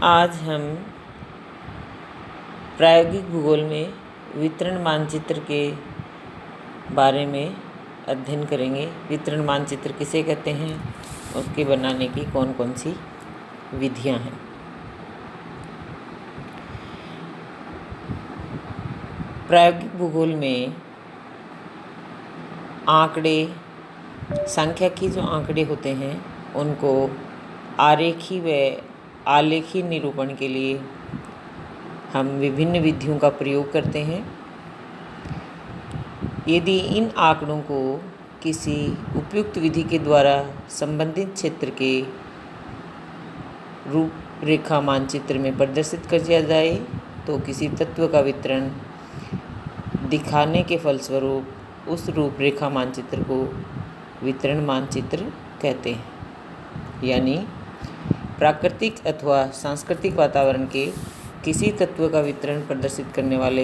आज हम प्रायोगिक भूगोल में वितरण मानचित्र के बारे में अध्ययन करेंगे। वितरण मानचित्र किसे कहते हैं, उसके बनाने की कौन कौन सी विधियां हैं। प्रायोगिक भूगोल में आंकड़े, सांख्यिकी जो आंकड़े होते हैं उनको आरेखी व आलेखी निरूपण के लिए हम विभिन्न विधियों का प्रयोग करते हैं। यदि इन आंकड़ों को किसी उपयुक्त विधि के द्वारा संबंधित क्षेत्र के रूपरेखा मानचित्र में प्रदर्शित कर दिया जाए तो किसी तत्व का वितरण दिखाने के फलस्वरूप उस रूपरेखा मानचित्र को वितरण मानचित्र कहते हैं। यानी प्राकृतिक अथवा सांस्कृतिक वातावरण के किसी तत्व का वितरण प्रदर्शित करने वाले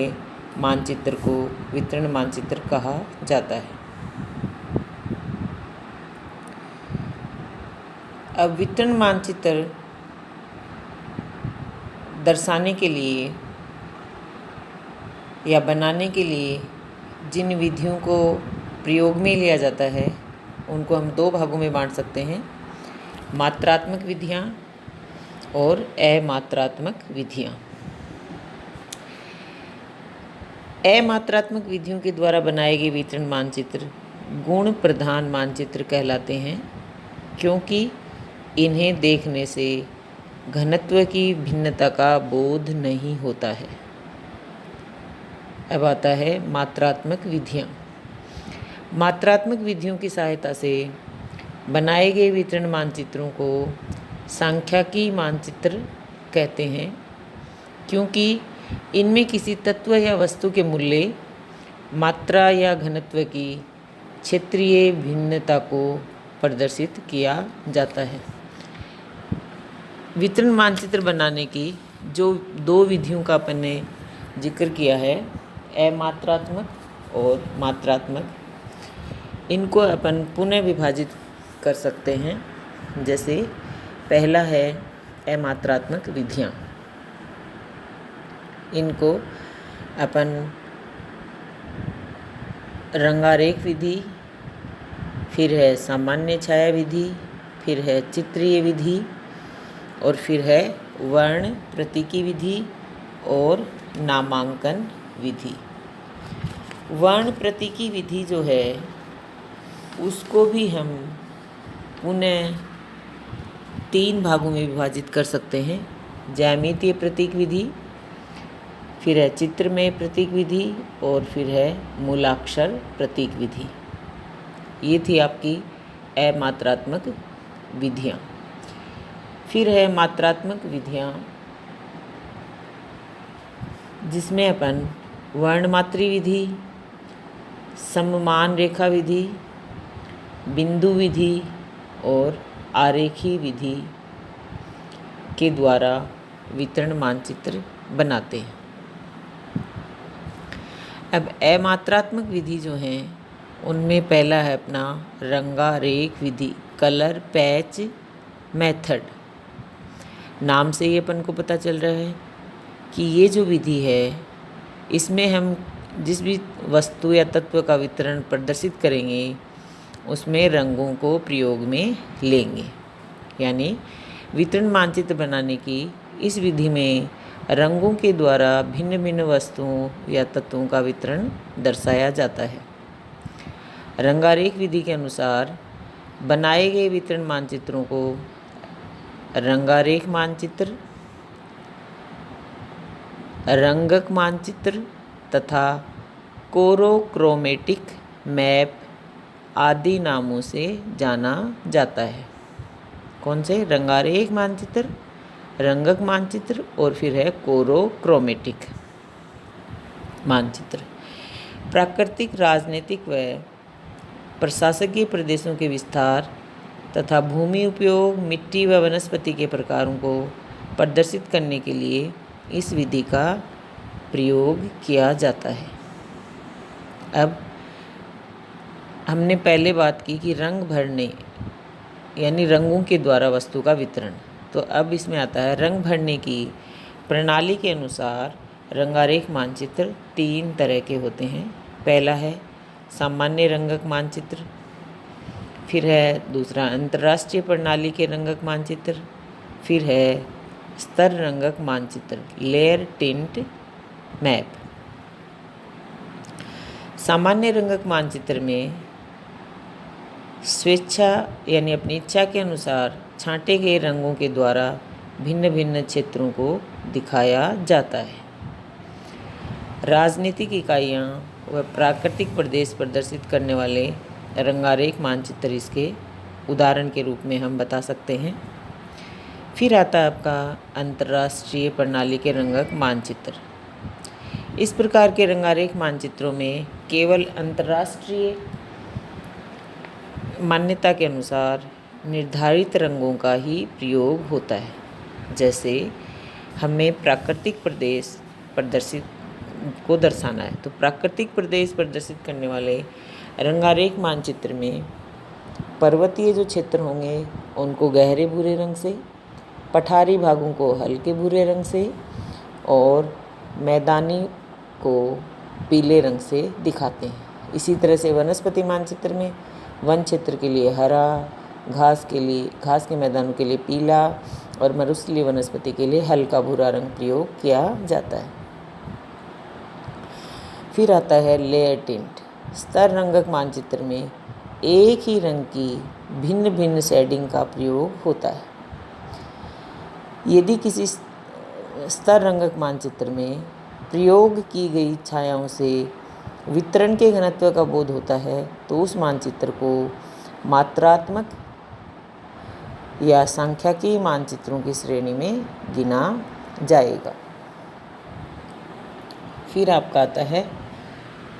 मानचित्र को वितरण मानचित्र कहा जाता है। अब वितरण मानचित्र दर्शाने के लिए या बनाने के लिए जिन विधियों को प्रयोग में लिया जाता है उनको हम दो भागों में बांट सकते हैं, मात्रात्मक विधियां और अमात्रात्मक विधियां। अमात्रात्मक विधियों के द्वारा बनाए गए वितरण मानचित्र गुण प्रधान मानचित्र कहलाते हैं, क्योंकि इन्हें देखने से घनत्व की भिन्नता का बोध नहीं होता है। अब आता है मात्रात्मक विधियां। मात्रात्मक विधियों की सहायता से बनाए गए वितरण मानचित्रों को सांख्यिकी मानचित्र कहते हैं, क्योंकि इनमें किसी तत्व या वस्तु के मूल्य, मात्रा या घनत्व की क्षेत्रीय भिन्नता को प्रदर्शित किया जाता है। वितरण मानचित्र बनाने की जो दो विधियों का अपन ने जिक्र किया है, अमात्रात्मक और मात्रात्मक, इनको अपन पुनः विभाजित कर सकते हैं। जैसे पहला है अमात्रात्मक विधियां। इनको अपन रंगारेख विधि, फिर है सामान्य छाया विधि, फिर है चित्रीय विधि और फिर है वर्ण प्रतीकी विधि और नामांकन विधि। वर्ण प्रतीकी विधि जो है उसको भी हम पुनः तीन भागों में विभाजित कर सकते हैं, ज्यामितीय प्रतीक विधि, फिर है चित्रमय प्रतीक विधि और फिर है मूलाक्षर प्रतीक विधि। ये थी आपकी अमात्रात्मक विधियाँ। फिर है मात्रात्मक विधियाँ, जिसमें अपन वर्णमात्री विधि, सममान रेखा विधि, बिंदु विधि और आरेखी विधि के द्वारा वितरण मानचित्र बनाते हैं। अब अमात्रात्मक विधि जो हैं उनमें पहला है अपना रंगारेख विधि, कलर पैच मेथड। नाम से ही अपन को पता चल रहा है कि ये जो विधि है इसमें हम जिस भी वस्तु या तत्व का वितरण प्रदर्शित करेंगे उसमें रंगों को प्रयोग में लेंगे। यानी वितरण मानचित्र बनाने की इस विधि में रंगों के द्वारा भिन्न भिन्न वस्तुओं या तत्वों का वितरण दर्शाया जाता है। रंगारेख विधि के अनुसार बनाए गए वितरण मानचित्रों को रंगारेख मानचित्र, रंगक मानचित्र तथा कोरोक्रोमेटिक मैप आदि नामों से जाना जाता है। कौन से? रंगारेख मानचित्र, रंगक मानचित्र और फिर है कोरोक्रोमेटिक मानचित्र। प्राकृतिक, राजनीतिक व प्रशासकीय प्रदेशों के विस्तार तथा भूमि उपयोग, मिट्टी व वनस्पति के प्रकारों को प्रदर्शित करने के लिए इस विधि का प्रयोग किया जाता है। अब हमने पहले बात की कि रंग भरने यानी रंगों के द्वारा वस्तु का वितरण। तो अब इसमें आता है रंग भरने की प्रणाली के अनुसार रंगारेख मानचित्र 3 तरह के होते हैं। पहला है सामान्य रंगक मानचित्र, फिर है दूसरा अंतर्राष्ट्रीय प्रणाली के रंगक मानचित्र, फिर है स्तर रंगक मानचित्र, लेयर टिंट मैप। सामान्य रंगक मानचित्र में स्वेच्छा यानी अपनी इच्छा के अनुसार छांटे गए रंगों के द्वारा भिन्न भिन्न क्षेत्रों को दिखाया जाता है। राजनीतिक इकाइयाँ व प्राकृतिक प्रदेश प्रदर्शित करने वाले रंगारेख मानचित्र इसके उदाहरण के रूप में हम बता सकते हैं। फिर आता है आपका अंतर्राष्ट्रीय प्रणाली के रंगक मानचित्र। इस प्रकार के रंगारेख मानचित्रों में केवल अंतर्राष्ट्रीय मान्यता के अनुसार निर्धारित रंगों का ही प्रयोग होता है। जैसे हमें प्राकृतिक प्रदेश प्रदर्शित को दर्शाना है तो प्राकृतिक प्रदेश प्रदर्शित करने वाले रंगारेख मानचित्र में पर्वतीय जो क्षेत्र होंगे उनको गहरे भूरे रंग से, पठारी भागों को हल्के भूरे रंग से और मैदानी को पीले रंग से दिखाते हैं। इसी तरह से वनस्पति मानचित्र में वन क्षेत्र के लिए हरा, घास के मैदानों के लिए पीला और मरुस्थलीय वनस्पति के लिए हल्का भूरा रंग प्रयोग किया जाता है। फिर आता है लेयर टिंट। स्तर रंगक मानचित्र में एक ही रंग की भिन्न भिन्न शेडिंग का प्रयोग होता है। यदि किसी स्तर रंगक मानचित्र में प्रयोग की गई छायाओं से वितरण के घनत्व का बोध होता है तो उस मानचित्र को मात्रात्मक या सांख्यिकीय मानचित्रों की श्रेणी में गिना जाएगा। फिर आपका आता है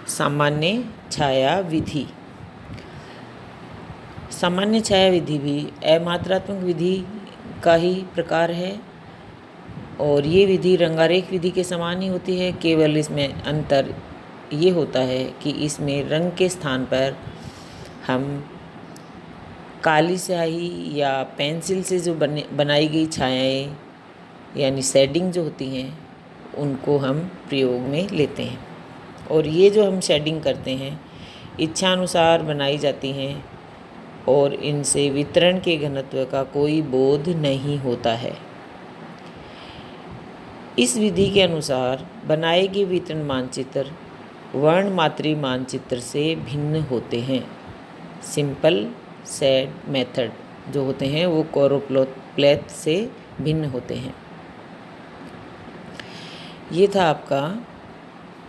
सामान्य छाया विधि। सामान्य छाया विधि भी अमात्रात्मक विधि का ही प्रकार है और ये विधि रंगारेख विधि के समान ही होती है। केवल इसमें अंतर ये होता है कि इसमें रंग के स्थान पर हम काली स्याही या पेंसिल से जो बनाई गई छायाएँ यानी शेडिंग जो होती हैं उनको हम प्रयोग में लेते हैं और ये जो हम शेडिंग करते हैं इच्छानुसार बनाई जाती हैं और इनसे वितरण के घनत्व का कोई बोध नहीं होता है। इस विधि के अनुसार बनाए गए वितरण मानचित्र वर्णमात्री मानचित्र से भिन्न होते हैं। सिंपल सेड मेथड जो होते हैं वो कोरोप्लेथ से भिन्न होते हैं। ये था आपका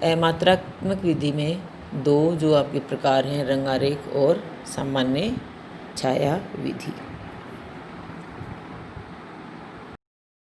अमात्रात्मक विधि में 2 जो आपके प्रकार हैं रंगारेख और सामान्य छाया विधि।